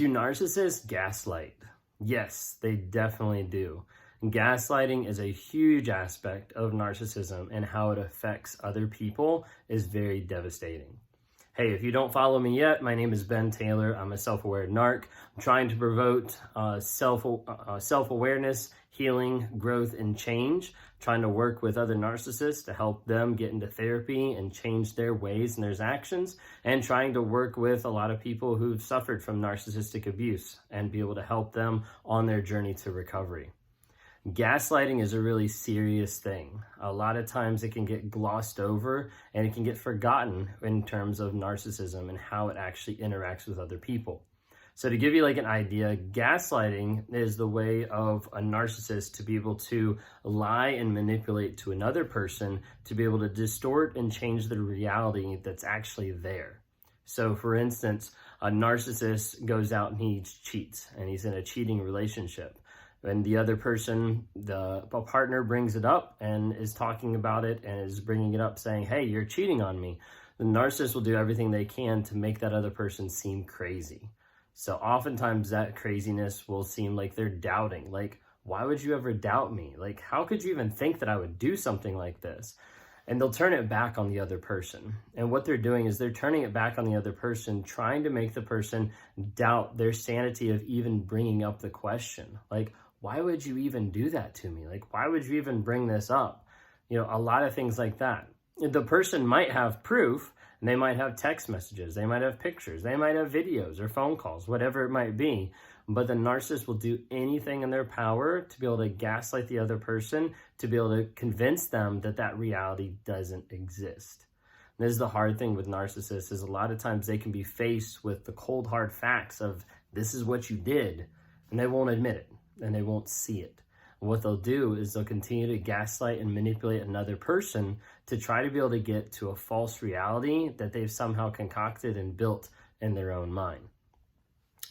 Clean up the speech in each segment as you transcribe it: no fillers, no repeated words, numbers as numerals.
Do narcissists gaslight? Yes, they definitely do. Gaslighting is a huge aspect of narcissism, and how it affects other people is very devastating. Hey, if you don't follow me yet, my name is Ben Taylor. I'm a self-aware narc. I'm trying to promote self-awareness, healing, growth, and change. Trying to work with other narcissists to help them get into therapy and change their ways and their actions. And trying to work with a lot of people who've suffered from narcissistic abuse and be able to help them on their journey to recovery. Gaslighting is a really serious thing. A lot of times it can get glossed over and it can get forgotten in terms of narcissism and how it actually interacts with other people. So to give you like an idea, gaslighting is the way of a narcissist to be able to lie and manipulate to another person to be able to distort and change the reality that's actually there. So for instance, a narcissist goes out and he cheats and he's in a cheating relationship. And the other person, the partner, brings it up and is talking about it and is bringing it up saying, hey, you're cheating on me. The narcissist will do everything they can to make that other person seem crazy. So oftentimes that craziness will seem like they're doubting. Like, why would you ever doubt me? Like, how could you even think that I would do something like this? And they'll turn it back on the other person. And what they're doing is they're turning it back on the other person, trying to make the person doubt their sanity of even bringing up the question. Like, why would you even do that to me? Like, why would you even bring this up? You know, a lot of things like that. The person might have proof, and they might have text messages, they might have pictures, they might have videos or phone calls, whatever it might be. But the narcissist will do anything in their power to be able to gaslight the other person, to be able to convince them that that reality doesn't exist. And this is the hard thing with narcissists, is a lot of times they can be faced with the cold hard facts of this is what you did, and they won't admit it. And they won't see it. What they'll do is they'll continue to gaslight and manipulate another person to try to be able to get to a false reality that they've somehow concocted and built in their own mind.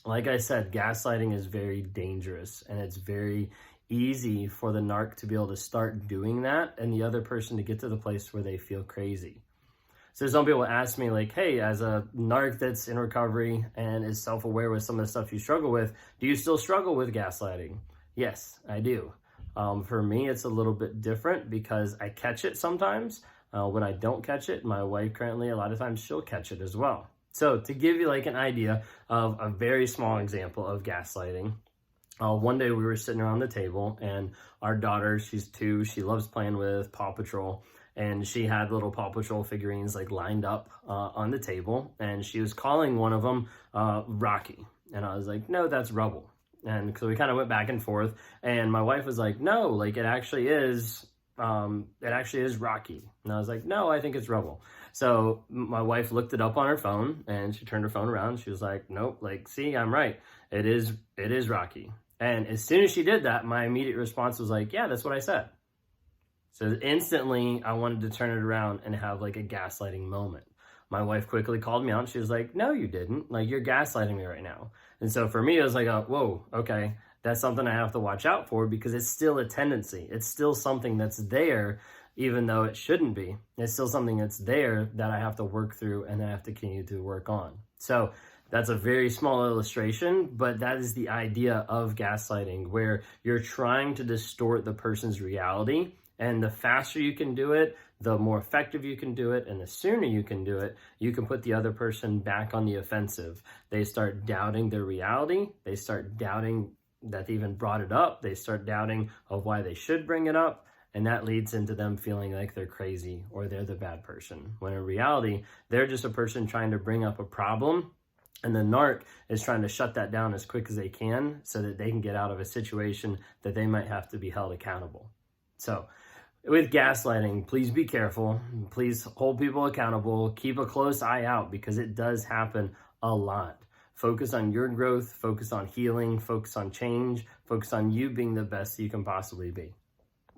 Like I said, gaslighting is very dangerous, and it's very easy for the narc to be able to start doing that and the other person to get to the place where they feel crazy. So some people ask me like, hey, as a narc that's in recovery and is self-aware with some of the stuff you struggle with, do you still struggle with gaslighting? Yes, I do. For me, it's a little bit different because I catch it sometimes. When I don't catch it, my wife currently, a lot of times she'll catch it as well. So to give you like an idea of a very small example of gaslighting, one day we were sitting around the table and our daughter, she's 2, she loves playing with Paw Patrol. And she had little Paw Patrol figurines like lined up on the table. And she was calling one of them Rocky. And I was like, no, that's Rubble. And so we kind of went back and forth. And my wife was like, no, like it actually is Rocky. And I was like, no, I think it's Rubble. So my wife looked it up on her phone and she turned her phone around. She was like, nope, like, see, I'm right. It is Rocky. And as soon as she did that, my immediate response was like, yeah, that's what I said. So instantly, I wanted to turn it around and have like a gaslighting moment. My wife quickly called me out and she was like, no, you didn't. Like, you're gaslighting me right now. And so for me, it was like, whoa, okay. That's something I have to watch out for because it's still a tendency. It's still something that's there, even though it shouldn't be. It's still something that's there that I have to work through and I have to continue to work on. So that's a very small illustration, but that is the idea of gaslighting, where you're trying to distort the person's reality. And the faster you can do it, the more effective you can do it, and the sooner you can do it, you can put the other person back on the offensive. They start doubting their reality. They start doubting that they even brought it up. They start doubting of why they should bring it up. And that leads into them feeling like they're crazy or they're the bad person. When in reality, they're just a person trying to bring up a problem. And the narc is trying to shut that down as quick as they can so that they can get out of a situation that they might have to be held accountable. So with gaslighting, please be careful. Please hold people accountable. Keep a close eye out because it does happen a lot. Focus on your growth, focus on healing, focus on change, focus on you being the best you can possibly be.